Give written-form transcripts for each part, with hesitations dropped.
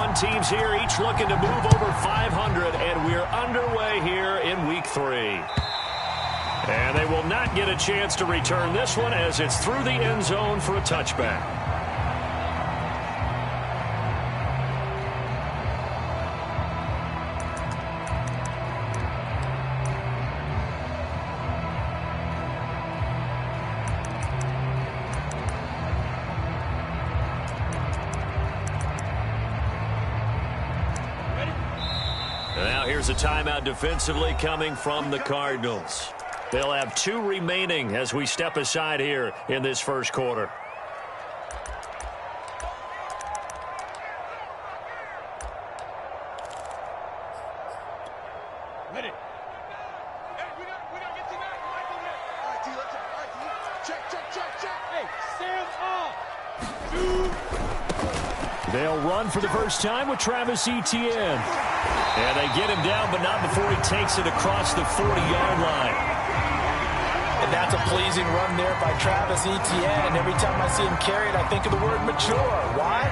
D1 teams here, each looking to move over 500, and we're underway here in Week 3. And they will not get a chance to return this one as it's through the end zone for a touchback. Now here's a timeout defensively coming from the Cardinals. They'll have 2 remaining as we step aside here in this first quarter. They'll run for the first time with Travis Etienne. And they get him down, but not before he takes it across the 40-yard line. And that's a pleasing run there by Travis Etienne. And every time I see him carry it, I think of the word mature. Why?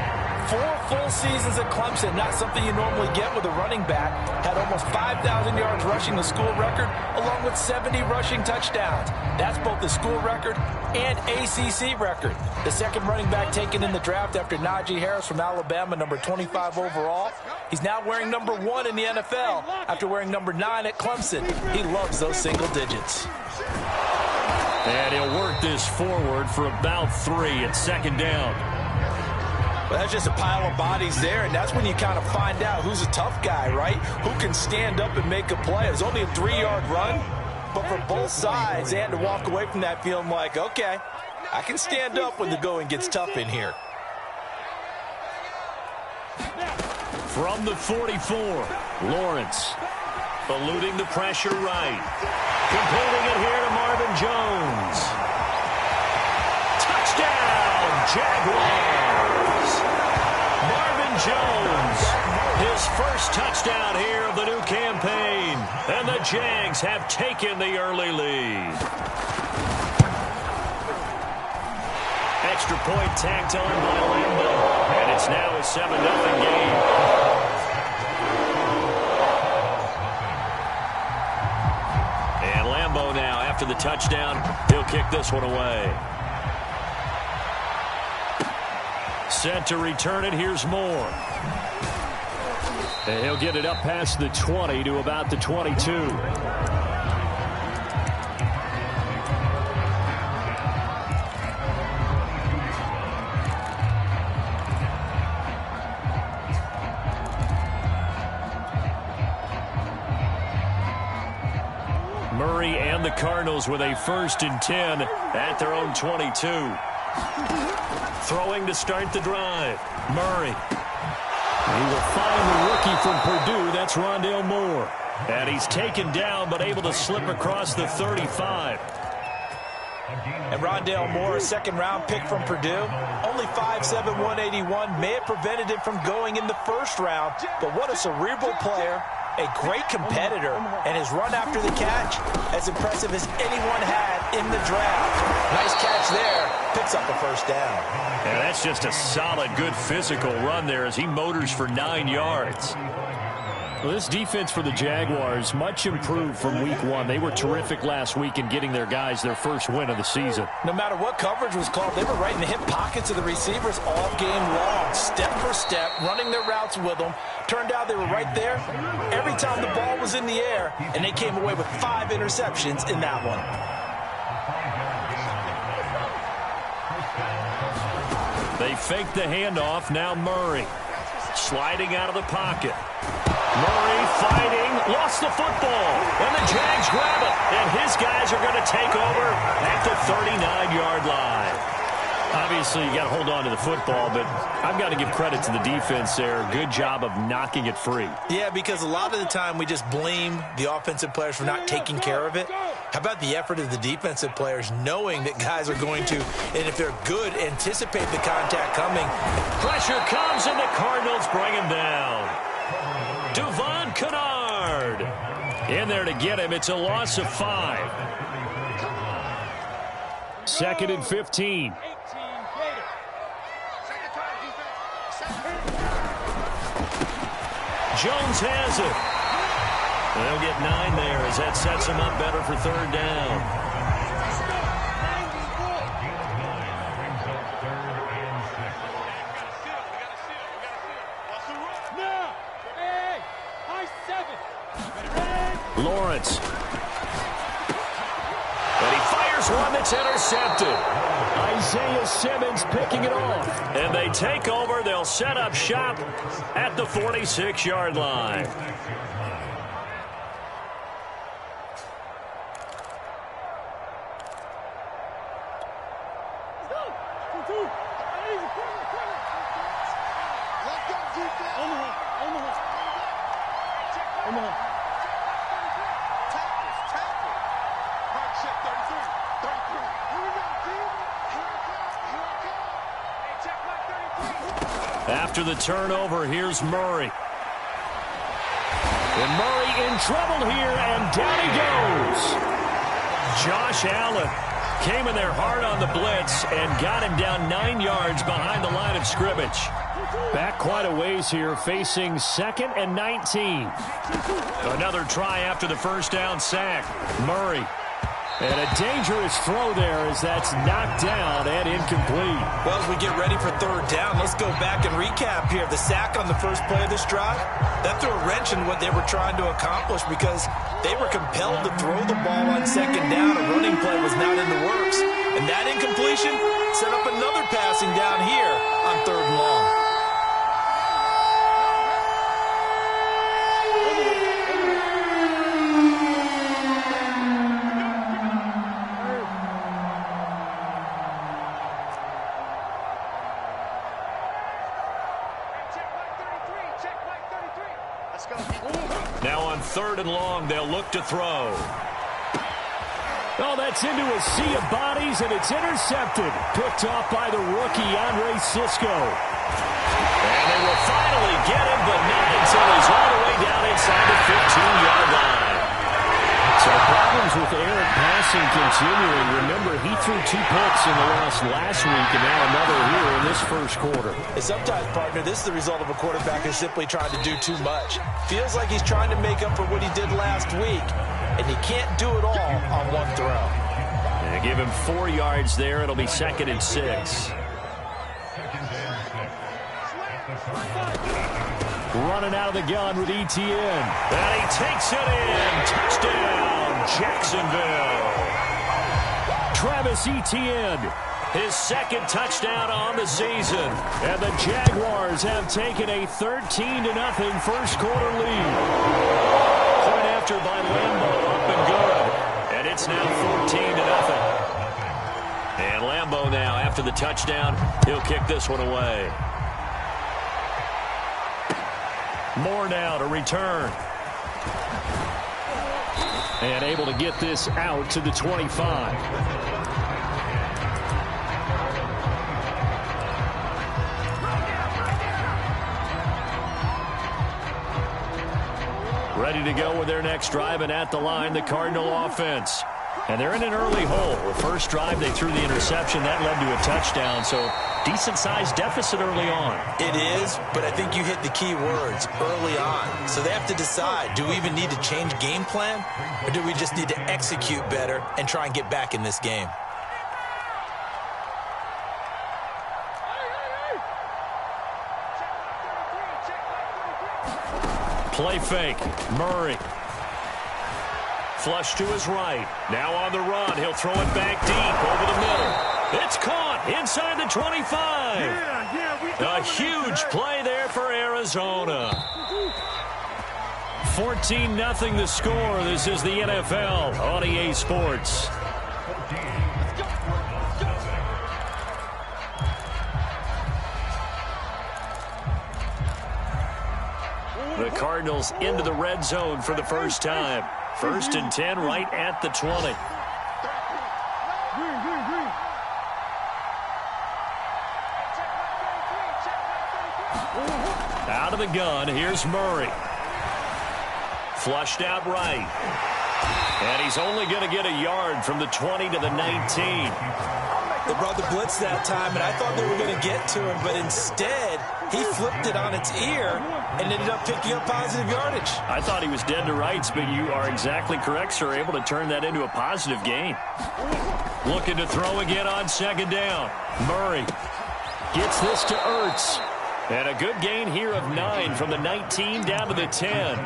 4 full seasons at Clemson, not something you normally get with a running back. Had almost 5,000 yards rushing, the school record, along with 70 rushing touchdowns. That's both the school record and ACC record. The second running back taken in the draft after Najee Harris from Alabama, number 25 overall. He's now wearing number 1 in the NFL after wearing number 9 at Clemson. He loves those single digits. And he'll work this forward for about 3 at second down. Well, that's just a pile of bodies there, and that's when you kind of find out who's a tough guy, right? Who can stand up and make a play. It's only a 3-yard run, but for both sides, they had to walk away from that feeling like, okay, I can stand up when the going gets tough in here. From the 44, Lawrence eluding the pressure right. Completing it here to Marvin Jones. Touchdown, Jaguars. Marvin Jones, his first touchdown here of the new campaign. And the Jags have taken the early lead. Extra point tacked on by Lambo. And it's now a 7-0 game. Now, after the touchdown, he'll kick this one away. Set to return it. Here's Moore. And he'll get it up past the 20 to about the 22. Murray and the Cardinals with a 1st and 10 at their own 22. Throwing to start the drive. Murray. He will find the rookie from Purdue. That's Rondale Moore. And he's taken down but able to slip across the 35. And Rondale Moore, a second-round pick from Purdue. Only 5'7", 181. May have prevented him from going in the first round. But what a cerebral player. A great competitor, and his run after the catch as impressive as anyone had in the draft. Nice catch there. Picks up the first down. And that's just a solid, good physical run there as he motors for 9 yards. Well, this defense for the Jaguars much improved from week 1. They were terrific last week in getting their guys their first win of the season. No matter what coverage was called, they were right in the hip pockets of the receivers all game long, step for step, running their routes with them. Turned out they were right there every time the ball was in the air, and they came away with 5 interceptions in that one. They fake the handoff. Now Murray sliding out of the pocket. Murray fighting, lost the football, and the Jags grab it, and his guys are going to take over at the 39-yard line. Obviously, you got to hold on to the football, but I've got to give credit to the defense there. Good job of knocking it free. Yeah, because a lot of the time we just blame the offensive players for not taking care of it. How about the effort of the defensive players knowing that guys are going to, and if they're good, anticipate the contact coming. Pressure comes, and the Cardinals bring him down. Devon Kennard in there to get him. It's a loss of 5. 2nd and 15. Jones has it. They'll get 9 there as that sets them up better for third down. Lawrence. And he fires one that's intercepted. Isaiah Simmons picking it off. And they take over. They'll set up shop at the 46-yard line. After the turnover, here's Murray. And Murray in trouble here, and down he goes. Josh Allen came in there hard on the blitz and got him down 9 yards behind the line of scrimmage. Back quite a ways here, facing 2nd and 19. Another try after the first down sack. Murray. And a dangerous throw there as that's knocked down and incomplete. Well, as we get ready for third down, let's go back and recap here. The sack on the first play of this drive, that threw a wrench in what they were trying to accomplish because they were compelled to throw the ball on second down. A running play was not in the works. And that incompletion set up another passing down here on third and long. Now on third and long, they'll look to throw. Oh, that's into a sea of bodies, and it's intercepted. Picked off by the rookie, Andre Cisco. And they will finally get him, but not until he's all the way down inside the 15-yard line. So problems with Eric passing continuing. Remember, he threw 2 picks in the loss last week, and now another here in this first quarter. And sometimes, partner, this is the result of a quarterback who's simply trying to do too much. Feels like he's trying to make up for what he did last week, and he can't do it all on one throw. They give him 4 yards there. It'll be 2nd and 6. Running out of the gun with Etienne. And he takes it in. Touchdown, Jacksonville. Travis Etienne, his 2nd touchdown on the season. And the Jaguars have taken a 13-0 first quarter lead. Point after by Lambo, up and good. And it's now 14-0. And Lambo now, after the touchdown, he'll kick this one away. Moore now to return. And able to get this out to the 25. Ready to go with their next drive, and at the line, the Cardinal offense. And they're in an early hole. The first drive, they threw the interception. That led to a touchdown, so decent-sized deficit early on. It is, but I think you hit the key words, early on. So they have to decide, do we even need to change game plan, or do we just need to execute better and try and get back in this game? Play fake. Murray. Flush to his right. Now on the run. He'll throw it back deep over the middle. It's caught inside the 25. A huge play there for Arizona. 14-0 the score. This is the NFL on EA Sports. The Cardinals into the red zone for the first time. 1st and 10 right at the 20. Out of the gun, here's Murray. Flushed out right. And he's only going to get a yard from the 20 to the 19. They brought the blitz that time, and I thought they were going to get to him, but instead, he flipped it on its ear and ended up picking up positive yardage. I thought he was dead to rights, but you are exactly correct, sir. Able to turn that into a positive gain. Looking to throw again on second down. Murray gets this to Ertz. And a good gain here of 9 from the 19 down to the 10.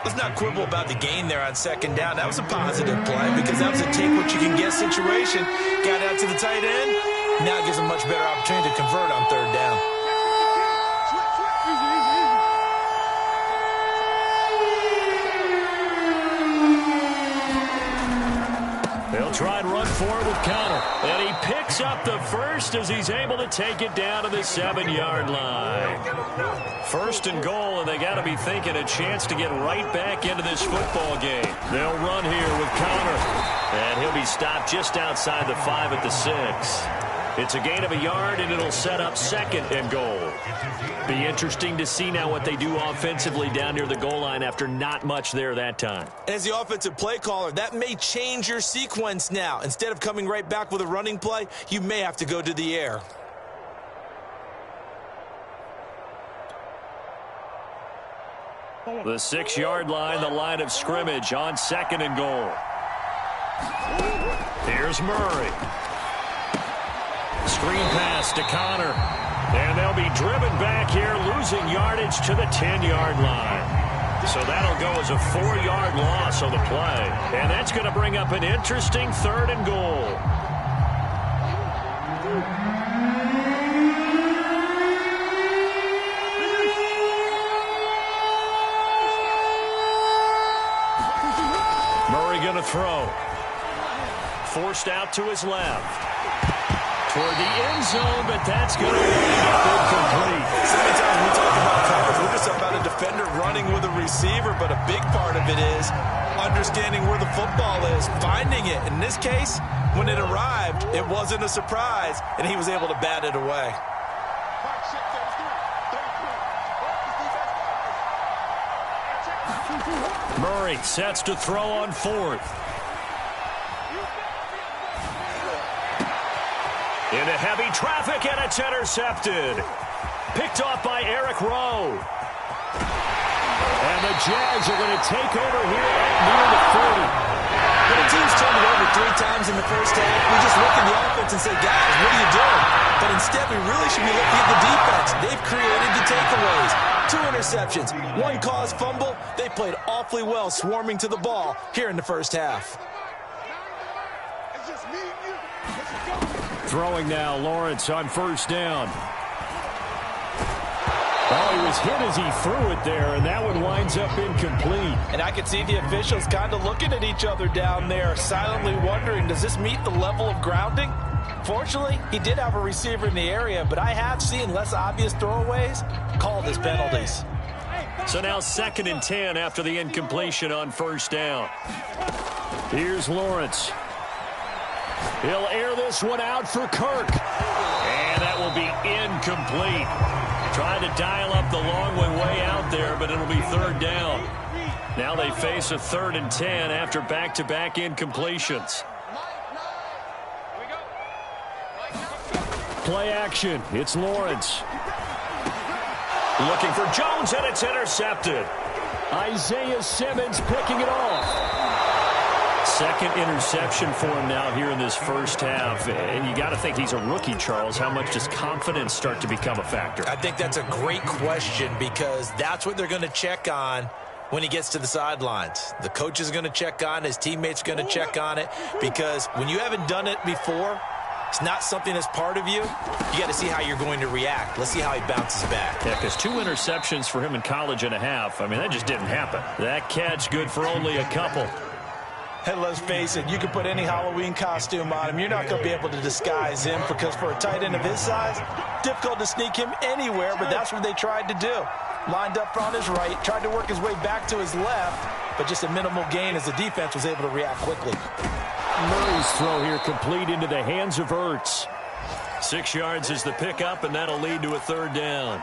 Let's not quibble about the gain there on second down. That was a positive play because that was a take-what-you-can-get situation. Got out to the tight end. Now it gives a much better opportunity to convert on third down. They'll try and run forward with Connor. And he picks up the first as he's able to take it down to the 7-yard line. First and goal, and they got to be thinking a chance to get right back into this football game. They'll run here with Connor. And he'll be stopped just outside the 5 at the 6. It's a gain of a yard, and it'll set up second and goal. Be interesting to see now what they do offensively down near the goal line after not much there that time. As the offensive play caller, that may change your sequence now. Instead of coming right back with a running play, you may have to go to the air. The 6-yard line, the line of scrimmage on second and goal. Here's Murray. Screen pass to Connor. And they'll be driven back here, losing yardage to the 10-yard line. So that'll go as a 4-yard loss on the play. And that's going to bring up an interesting third and goal. Murray going to throw. Forced out to his left. Toward the end zone, but that's going to be incomplete. So many times we talk about coverage, we're just about a defender running with a receiver, but a big part of it is understanding where the football is, finding it. In this case, when it arrived, it wasn't a surprise, and he was able to bat it away. Murray sets to throw on fourth. Into heavy traffic, and it's intercepted. Picked off by Eric Rowe. And the Jags are going to take over here at near the 40. When a team's turned it over 3 times in the first half, we just look at the offense and say, guys, what are you doing? But instead, we really should be looking at the defense. They've created the takeaways. 2 interceptions, 1 caused fumble. They played awfully well swarming to the ball here in the first half. Throwing now, Lawrence on first down. Oh, he was hit as he threw it there, and that one winds up incomplete. And I could see the officials kind of looking at each other down there, silently wondering, does this meet the level of grounding? Fortunately, he did have a receiver in the area, but I have seen less obvious throwaways called as penalties. So now 2nd and 10 after the incompletion on first down. Here's Lawrence. He'll air this one out for Kirk. And that will be incomplete. Trying to dial up the long way out there, but it'll be third down. Now they face a 3rd and 10 after back-to-back incompletions. Play action. It's Lawrence. Looking for Jones, and it's intercepted. Isaiah Simmons picking it off. 2nd interception for him now here in this first half. And you got to think he's a rookie, Charles. How much does confidence start to become a factor? I think that's a great question because that's what they're going to check on when he gets to the sidelines. The coach is going to check on it. His teammates are going to check on it because when you haven't done it before, it's not something that's part of you. You got to see how you're going to react. Let's see how he bounces back. Yeah, because 2 interceptions for him in college and a half. I mean, that just didn't happen. That catch good for only a couple. Hey, let's face it, you can put any Halloween costume on him. You're not going to be able to disguise him because for a tight end of his size, difficult to sneak him anywhere, but that's what they tried to do. Lined up on his right, tried to work his way back to his left, but just a minimal gain as the defense was able to react quickly. Murray's throw here complete into the hands of Ertz. 6 yards is the pickup, and that'll lead to a 3rd down.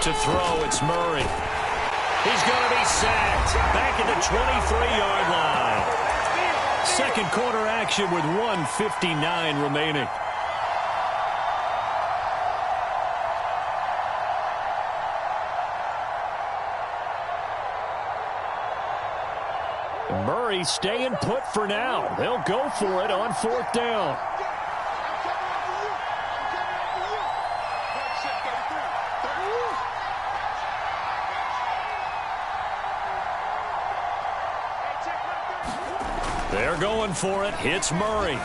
To throw, it's Murray. He's going to be sacked. Back at the 23-yard line. Second quarter action with 1:59 remaining. Murray staying put for now. They'll go for it on fourth down. They're going for it. Hits Murray.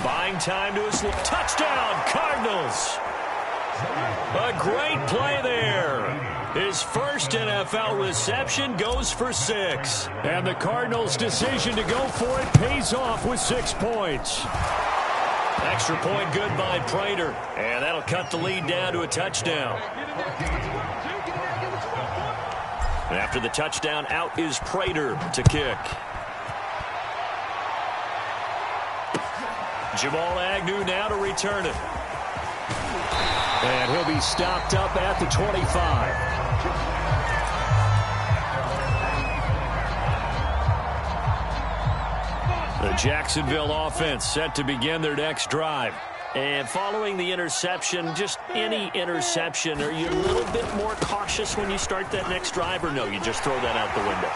Buying time to his touchdown, Cardinals. A great play there. His first NFL reception goes for 6. And the Cardinals' decision to go for it pays off with 6 points. Extra point good by Prater. And that'll cut the lead down to a touchdown. And after the touchdown, out is Prater to kick. Jamal Agnew now to return it. And he'll be stopped up at the 25. The Jacksonville offense set to begin their next drive. And following the interception, just any interception, are you a little bit more cautious when you start that next drive, or no, you just throw that out the window?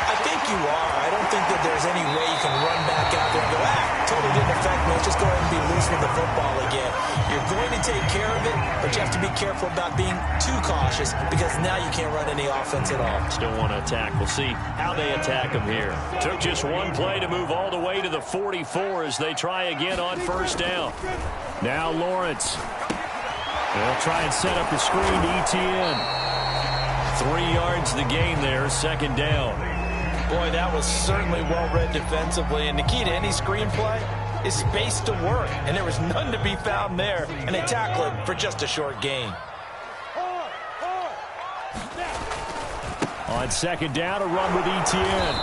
I think you are. I don't think that there's any way you can run back out there and go, totally didn't affect me. Let's just go ahead and be loose with the football again. You're going to take care of it, but you have to be careful about being too cautious because now you can't run any offense at all. Still want to attack. We'll see how they attack them here. Took just one play to move all the way to the 44 as they try again on first down. Now Lawrence. They'll try and set up the screen to Etienne. 3 yards the gain there, second down. Boy, that was certainly well-read defensively. And the key to any screenplay is space to work. And there was none to be found there. And they tackle it for just a short gain. On second down, a run with Etienne.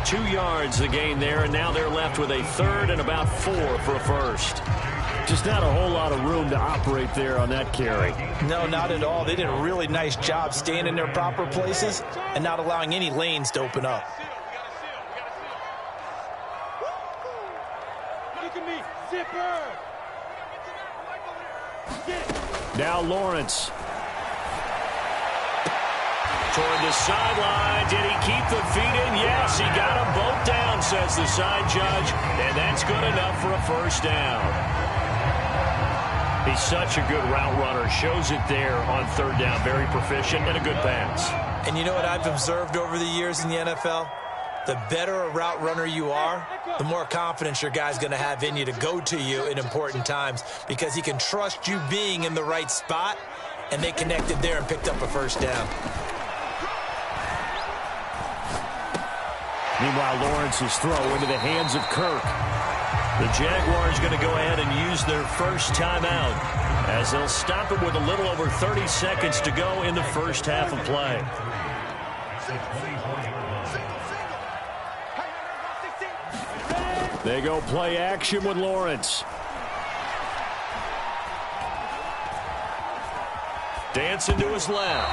2 yards the gain there, and now they're left with a third and about 4 for a first. Just not a whole lot of room to operate there on that carry. No, not at all. They did a really nice job staying in their proper places and not allowing any lanes to open up. Look at me, zipper. Now Lawrence. Toward the sideline. Did he keep the feet in? Yes, he got them both down, says the side judge. And that's good enough for a first down. He's such a good route runner. Shows it there on third down. Very proficient and a good pass. And you know what I've observed over the years in the NFL? The better a route runner you are, the more confidence your guy's going to have in you to go to you in important times because he can trust you being in the right spot, and they connected there and picked up a first down. Meanwhile, Lawrence's throw into the hands of Kirk. The Jaguars going to go ahead and use their first timeout as they'll stop it with a little over 30 seconds to go in the first half of play. They go play action with Lawrence. Dancing to his left.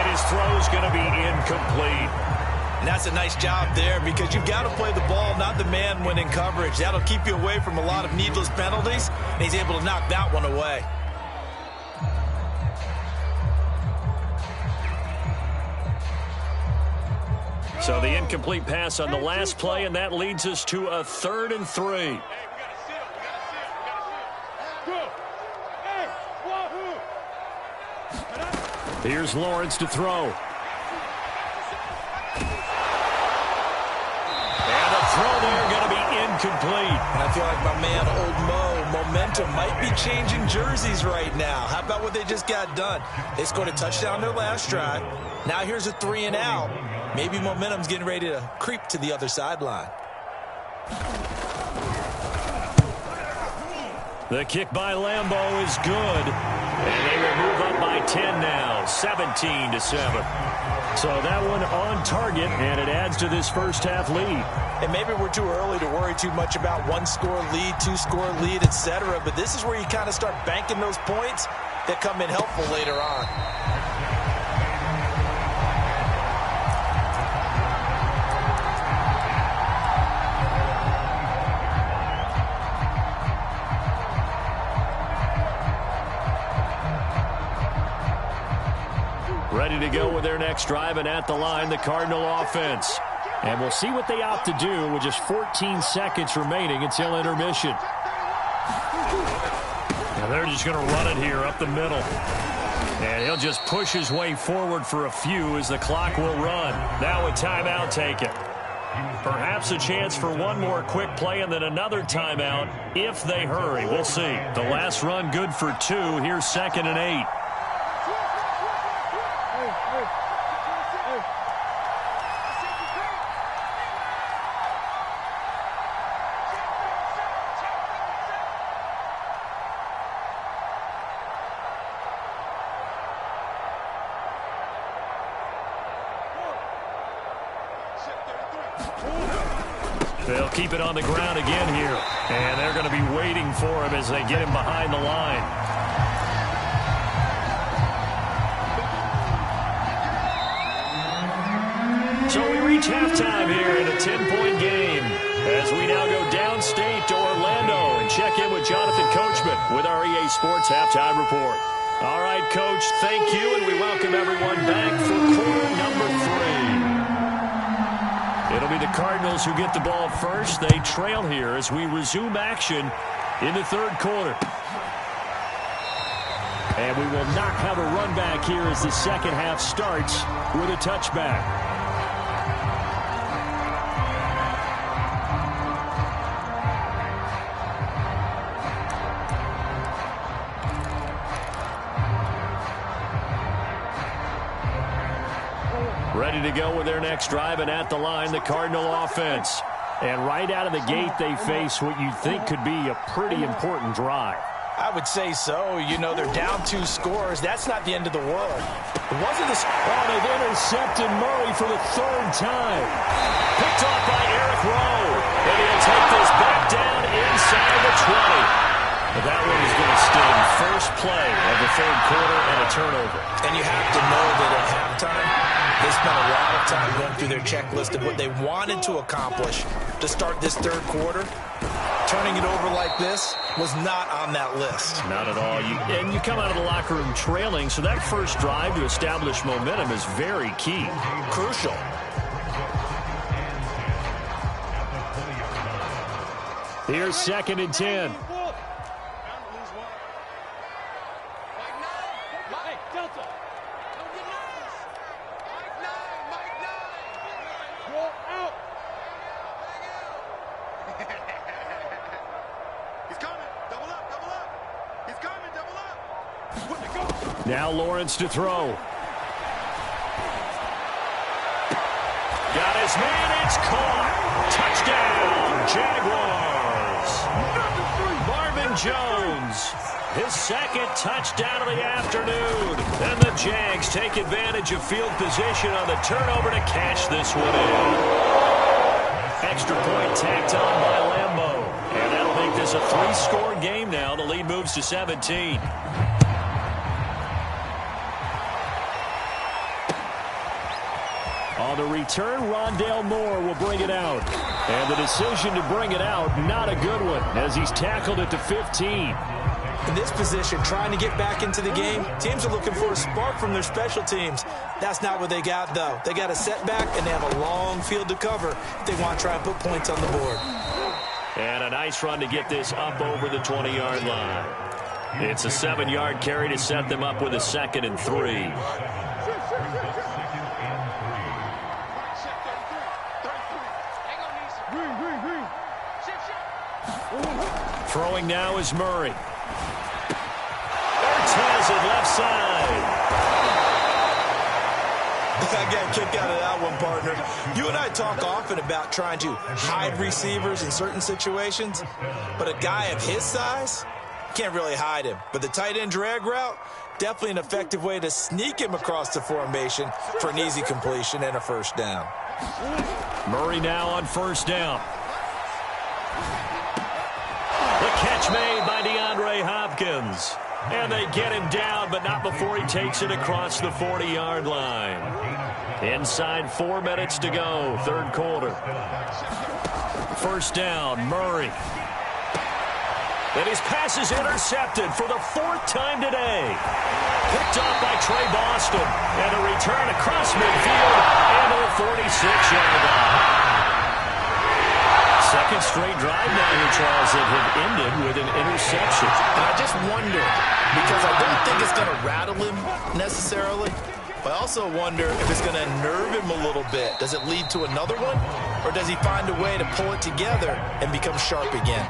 And his throw's going to be incomplete. And that's a nice job there because you've got to play the ball, not the man when in coverage. That'll keep you away from a lot of needless penalties, and he's able to knock that one away. So the incomplete pass on the last play, and that leads us to a 3rd and 3. Here's Lawrence to throw. Throw there going to be incomplete. And I feel like my man, Old Mo, momentum might be changing jerseys right now. How about what they just got done? They scored a touchdown their last drive. Now here's a 3 and out. Maybe momentum's getting ready to creep to the other sideline. The kick by Lambeau is good. And they will move up by 10 now, 17-7. So that one on target, and it adds to this first half lead. And maybe we're too early to worry too much about 1-score lead, 2-score lead, etc. But this is where you kind of start banking those points that come in helpful later on. to go with their next drive, and at the line, the Cardinal offense. And we'll see what they opt to do with just 14 seconds remaining until intermission. And they're just going to run it here up the middle. And he'll just push his way forward for a few as the clock will run. Now a timeout taken. Perhaps a chance for one more quick play and then another timeout if they hurry. We'll see. The last run good for 2. Here's 2nd and 8. They'll keep it on the ground again here. And they're going to be waiting for him as they get him behind the line. So we reach halftime here in a 10-point game as we now go downstate to Orlando and check in with Jonathan Coachman with our EA Sports Halftime Report. All right, Coach, thank you, and we welcome everyone back for quarter number 3. It'll be the Cardinals who get the ball first. They trail here as we resume action in the 3rd quarter. And we will not have a run back here as the 2nd half starts with a touchback. Ready to go with their next drive, and at the line, the Cardinal offense. And right out of the gate, they face what you think could be a pretty important drive. I would say so. You know, they're down 2 scores. That's not the end of the world. It wasn't the... Oh, they've intercepted Murray for the 3rd time. Picked off by Eric Rowe. And he'll take this back down inside the 20. But that one is going to sting. First play of the 3rd quarter and a turnover. And you have to know that at halftime, they spent a lot of time going through their checklist of what they wanted to accomplish to start this 3rd quarter. Turning it over like this was not on that list. Not at all. And you come out of the locker room trailing, so that first drive to establish momentum is very key. Crucial. Here's 2nd and 10. Now Lawrence to throw. Got his man, it's caught. Touchdown, Jaguars. Marvin Jones, his 2nd touchdown of the afternoon. And the Jags take advantage of field position on the turnover to cash this one in. Extra point tacked on by Lambeau. And that'll make this a 3-score game now. The lead moves to 17. On the return, Rondale Moore will bring it out. And the decision to bring it out, not a good one, as he's tackled it to 15. In this position, trying to get back into the game, teams are looking for a spark from their special teams. That's not what they got, though. They got a setback, and they have a long field to cover if they want to try and put points on the board. And a nice run to get this up over the 20-yard line. It's a 7-yard carry to set them up with a 2nd and 3. Throwing now is Murray. Ortez at left side. I got a kick out of that one, partner. You and I talk often about trying to hide receivers in certain situations, but a guy of his size, can't really hide him. But the tight end drag route, definitely an effective way to sneak him across the formation for an easy completion and a 1st down. Murray now on 1st down. The catch made by DeAndre Hopkins. And they get him down, but not before he takes it across the 40-yard line. Inside 4 minutes to go, 3rd quarter. 1st down, Murray. And his pass is intercepted for the 4th time today. Picked up by Trey Boston. And a return across midfield into the 46-yard line. Second straight drive now here, Charles, that have ended with an interception. And I just wonder, because I don't think it's going to rattle him necessarily, but I also wonder if it's going to nerve him a little bit. Does it lead to another one? Or does he find a way to pull it together and become sharp again?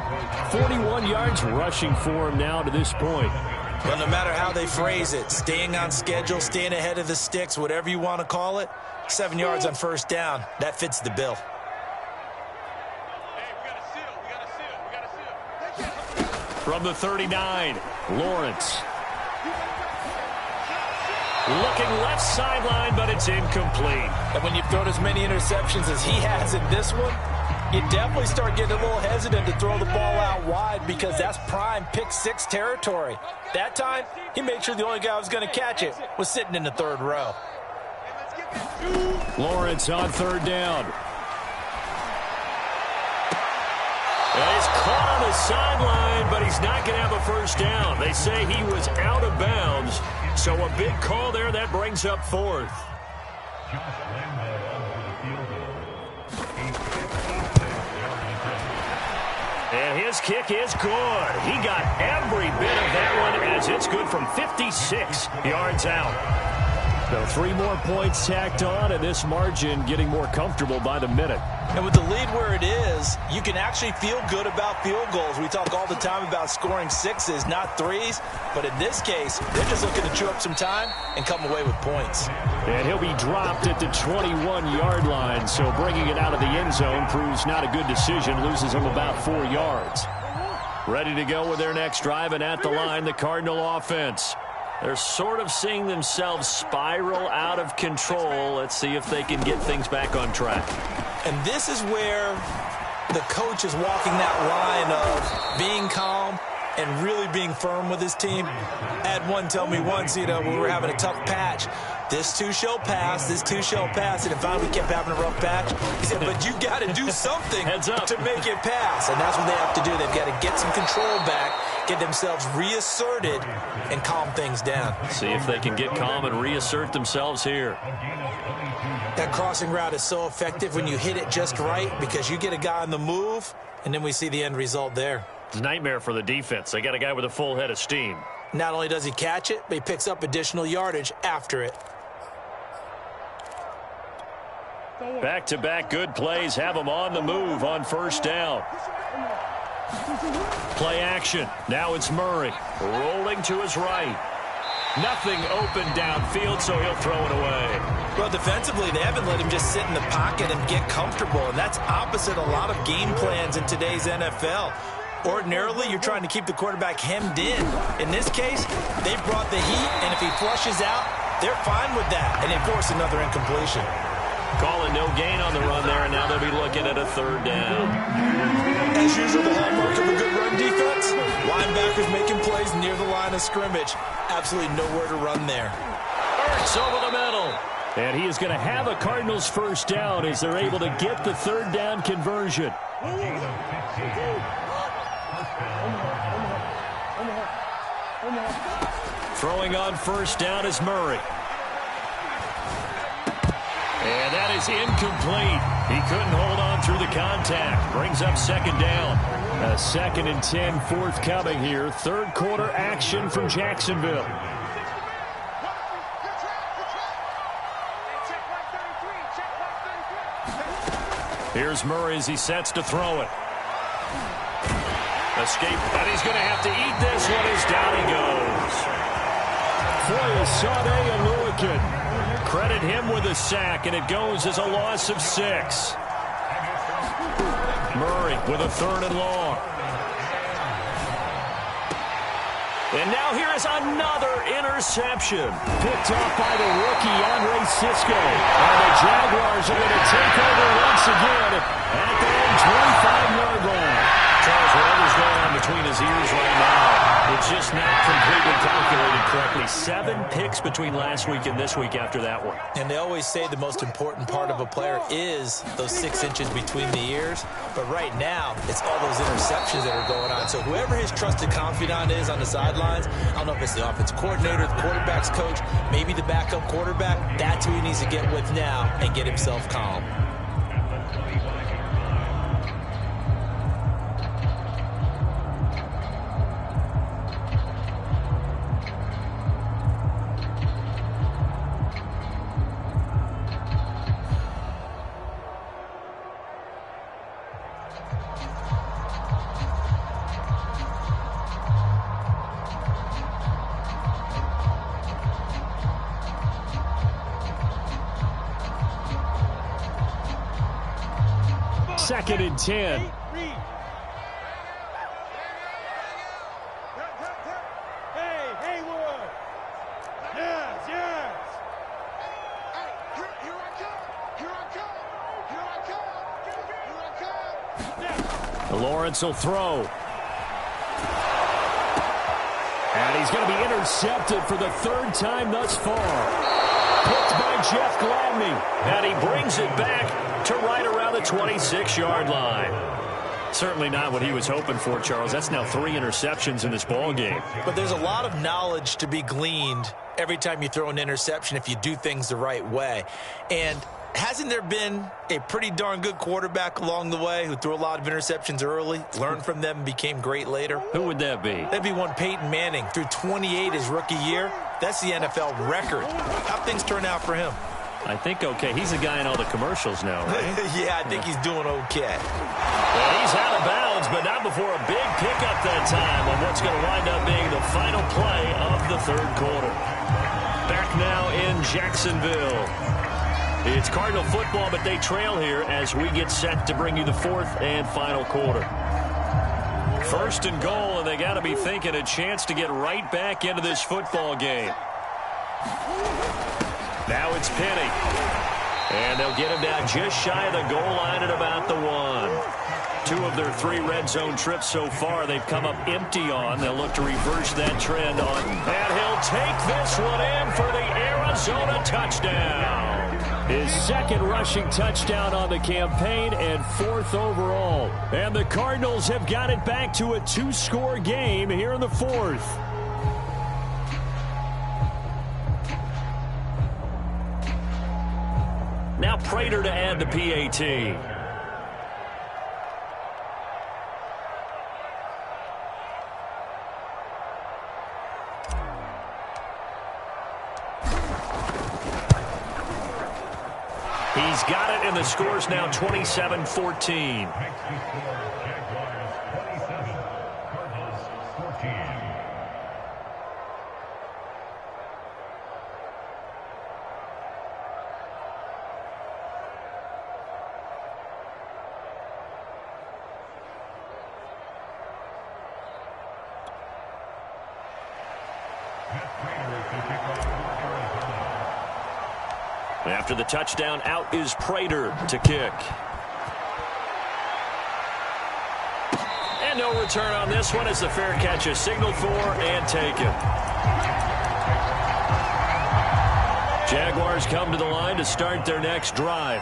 41 yards rushing for him now to this point. Well, no matter how they phrase it, staying on schedule, staying ahead of the sticks, whatever you want to call it, 7 yards on first down, that fits the bill. From the 39, Lawrence. Looking left sideline, but it's incomplete. And when you've thrown as many interceptions as he has in this one, you definitely start getting a little hesitant to throw the ball out wide because that's prime pick six territory. That time, he made sure the only guy who was going to catch it was sitting in the third row. Lawrence on third down. And he's caught on the sideline, but he's not going to have a first down. They say he was out of bounds, so a big call there that brings up fourth. And his kick is good. He got every bit of that one as it's good from 56 yards out. So 3 more points tacked on, and this margin getting more comfortable by the minute. And with the lead where it is, you can actually feel good about field goals. We talk all the time about scoring 6s, not 3s. But in this case, they're just looking to chew up some time and come away with points. And he'll be dropped at the 21-yard line, so bringing it out of the end zone proves not a good decision, loses him about 4 yards. Ready to go with their next drive, and at the line, the Cardinal offense. They're sort of seeing themselves spiral out of control. Let's see if they can get things back on track. And this is where the coach is walking that line of being calm and really being firm with his team. I had one tell me once, when we were having a tough patch, this too shall pass, this too shall pass. And finally we kept having a rough patch. He said, but you got to do something to make it pass. And that's what they have to do. They've got to get some control back, get themselves reasserted, and calm things down. See if they can get calm and reassert themselves here. That crossing route is so effective when you hit it just right because you get a guy on the move, and then we see the end result there. It's a nightmare for the defense. They got a guy with a full head of steam. Not only does he catch it, but he picks up additional yardage after it. Back-to-back good plays have him on the move on first down. Play action. Now it's Murray rolling to his right. Nothing open downfield, so he'll throw it away. Well, defensively, they haven't let him just sit in the pocket and get comfortable, and that's opposite a lot of game plans in today's NFL. Ordinarily, you're trying to keep the quarterback hemmed in. In this case, they brought the heat, and if he flushes out, they're fine with that, and they force another incompletion. Calling no gain on the run there, and now they'll be looking at a third down. As usual, the hallmark of a good run defense, linebackers making plays near the line of scrimmage. Absolutely nowhere to run there. Ertz over the middle. And he is going to have a Cardinals first down as they're able to get the third down conversion. Throwing on first down is Murray. And that is incomplete. He couldn't hold on through the contact. Brings up second down. A 2nd and 10 forthcoming here. Third quarter action from Jacksonville. Here's Murray as he sets to throw it. Escape, and he's going to have to eat this one as down he goes. Foyesade Oluokun. Credit him with a sack, and it goes as a loss of 6. Murray with a 3rd and long. And now here is another interception. Picked off by the rookie, Andre Cisco. And the Jaguars are going to take over once again at their own 25-yard line. Charles, whatever's going on between his ears right now, it's just not completely calculated correctly. 7 picks between last week and this week after that one. And they always say the most important part of a player is those 6 inches between the ears. But right now, it's all those interceptions that are going on. So whoever his trusted confidant is on the sidelines, I don't know if it's the offensive coordinator, the quarterback's coach, maybe the backup quarterback, that's who he needs to get with now and get himself calm. Second and 10. Hey, Haywood. Yes. Here I come. Lawrence will throw. And he's going to be intercepted for the 3rd time thus far. Picked by Jeff Gladney. And he brings it back to right around the 26-yard line. Certainly not what he was hoping for, Charles. That's now 3 interceptions in this ball game. But there's a lot of knowledge to be gleaned every time you throw an interception if you do things the right way. And hasn't there been a pretty darn good quarterback along the way who threw a lot of interceptions early, learned from them, and became great later? Who would that be? That'd be one Peyton Manning. Threw 28 his rookie year. That's the NFL record. How'd things turn out for him? I think okay. He's the guy in all the commercials now, right? Yeah, I think he's doing okay. Well, he's out of bounds, but not before a big pickup that time on what's going to wind up being the final play of the 3rd quarter. Back now in Jacksonville. It's Cardinal football, but they trail here as we get set to bring you the 4th and final quarter. 1st and goal, and they got to be thinking a chance to get right back into this football game. Now it's Penny. And they'll get him down just shy of the goal line at about the 1. 2 of their 3 red zone trips so far they've come up empty on. They'll look to reverse that trend on. And he'll take this one in for the Arizona touchdown. His 2nd rushing touchdown on the campaign and 4th overall. And the Cardinals have got it back to a 2-score game here in the 4th. Now Prater to add the PAT. He's got it, and the score's now 27-14. After the touchdown, out is Prater to kick. And no return on this one as the fair catch is signaled for and taken. Jaguars come to the line to start their next drive.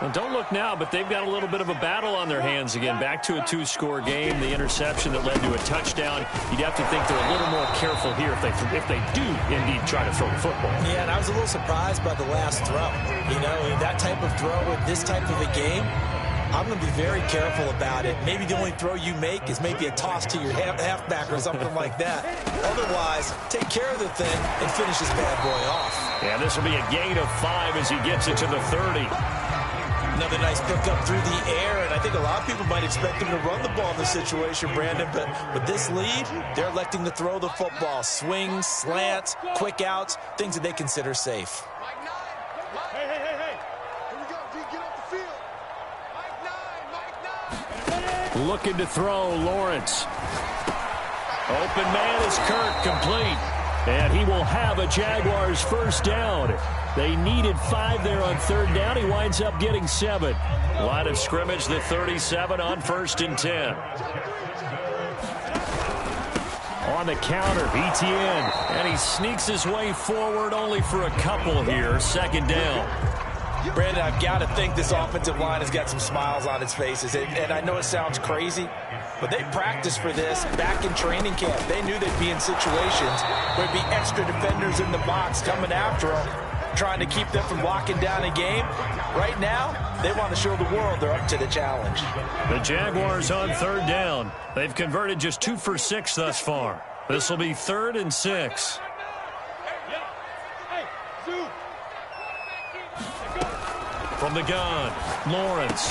Well, don't look now, but they've got a little bit of a battle on their hands again. Back to a 2-score game. The interception that led to a touchdown. You'd have to think they're a little more careful here if they do indeed try to throw the football. Yeah, and I was a little surprised by the last throw. You know, that type of throw in this type of a game, I'm going to be very careful about it. Maybe the only throw you make is maybe a toss to your halfback or something like that. Otherwise, take care of the thing and finish this bad boy off. Yeah, this will be a gain of 5 as he gets it to the 30. Another nice pickup through the air, and I think a lot of people might expect him to run the ball in this situation, Brandon, but with this lead, they're electing to throw the football. Swings, slants, quick outs, things that they consider safe. Hey. Here we go. Get off the field. Mike 9. Looking to throw, Lawrence. Open man is Kirk, complete. And he will have a Jaguars first down. They needed 5 there on 3rd down. He winds up getting 7. Line of scrimmage, the 37 on 1st and 10. On the counter, Etienne. And he sneaks his way forward only for a couple here. Second down. Brandon, I've got to think this offensive line has got some smiles on its faces. And I know it sounds crazy, but they practiced for this back in training camp. They knew they'd be in situations where there'd be extra defenders in the box coming after them, trying to keep them from locking down a game. Right now, they want to show the world they're up to the challenge. The Jaguars on third down. They've converted just 2 for 6 thus far. This will be 3rd and 6. From the gun, Lawrence.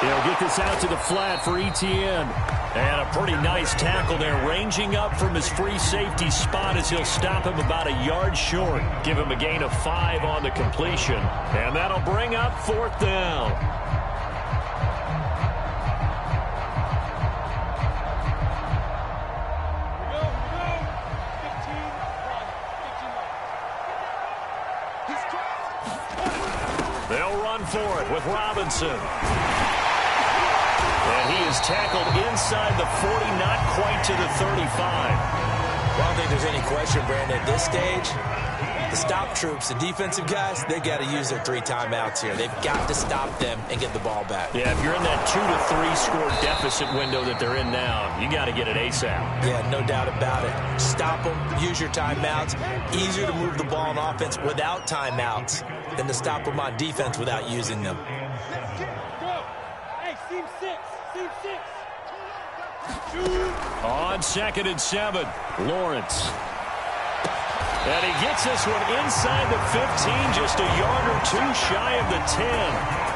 He'll get this out to the flat for Etienne. And a pretty nice tackle there, ranging up from his free safety spot as he'll stop him about a yard short. Give him a gain of 5 on the completion. And that'll bring up 4th down. They'll run for it with Robinson. And he is tackled inside the 40, not quite to the 35. Well, I don't think there's any question, Brandon, at this stage, the stop troops, the defensive guys, they got to use their 3 timeouts here. They've got to stop them and get the ball back. Yeah, if you're in that 2 to 3 score deficit window that they're in now, you got to get it ASAP. Yeah, no doubt about it. Stop them, use your timeouts. Easier to move the ball on offense without timeouts than to stop them on defense without using them. On 2nd and 7, Lawrence. And he gets this one inside the 15, just a yard or 2 shy of the 10.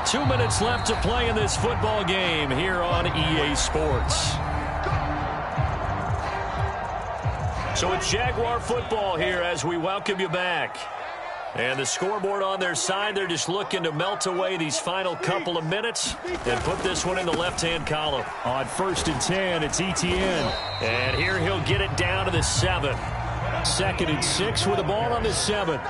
Two minutes left to play in this football game here on EA Sports. So it's Jaguar football here as we welcome you back. And the scoreboard on their side, they're just looking to melt away these final couple of minutes and put this one in the left-hand column. On 1st and 10, it's Etienne. And here he'll get it down to the 7. 2nd and 6 with the ball on the 7.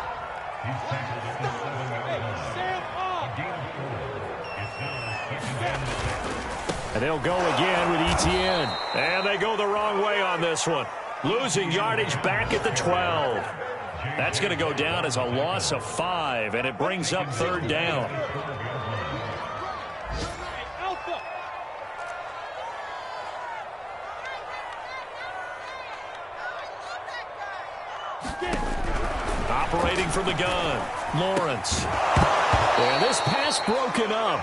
And they'll go again with Etienne. And they go the wrong way on this one. Losing yardage back at the 12. That's going to go down as a loss of 5, and it brings up 3rd down. Operating from the gun, Lawrence. And this pass broken up.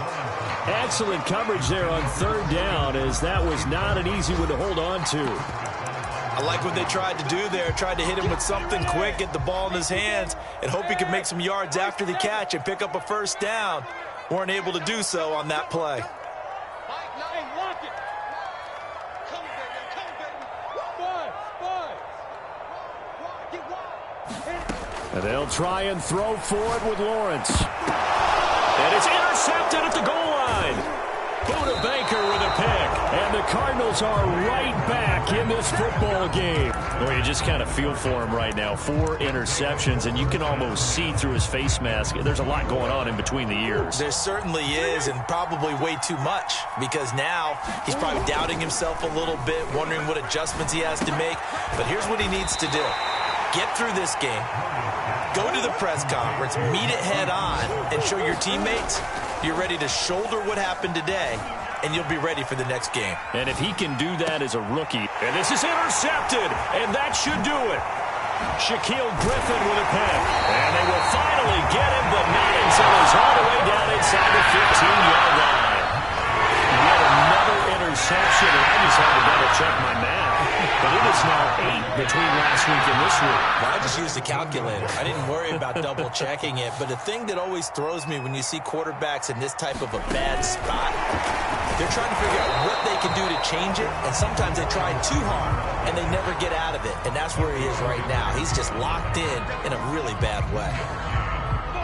Excellent coverage there on 3rd down, as that was not an easy one to hold on to. I like what they tried to do there. Tried to hit him with something quick, get the ball in his hands, and hope he could make some yards after the catch and pick up a 1st down. Weren't able to do so on that play. And they'll try and throw for it with Lawrence. And it's intercepted at the goal line. Buda Baker with a pick. And the Cardinals are right back in this football game. Well, you just kind of feel for him right now. 4 interceptions, and you can almost see through his face mask. There's a lot going on in between the ears. There certainly is, and probably way too much, because now he's probably doubting himself a little bit, wondering what adjustments he has to make. But here's what he needs to do. Get through this game. Go to the press conference, meet it head on, and show your teammates you're ready to shoulder what happened today, and you'll be ready for the next game. And if he can do that as a rookie, and this is intercepted, and that should do it. Shaquille Griffin with a pick, and they will finally get him, but not until he's all the way down inside the 15-yard line. Yet another interception, and I just had to double-check my math. But it is now 8 between last week and this week. Well, I just used a calculator. I didn't worry about double-checking it. But the thing that always throws me when you see quarterbacks in this type of a bad spot, they're trying to figure out what they can do to change it. And sometimes they try too hard, and they never get out of it. And that's where he is right now. He's just locked in a really bad way.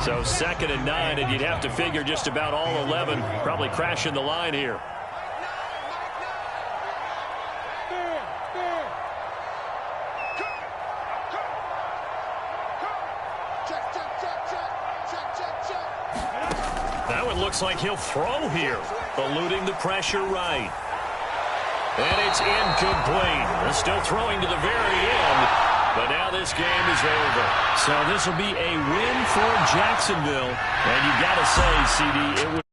So 2nd and 9, and you'd have to figure just about all 11 probably crashing the line here. Check. it looks like he'll throw here, eluding the pressure right. And it's incomplete. They're still throwing to the very end, but now this game is over. So this will be a win for Jacksonville. And you got to say, CD, it was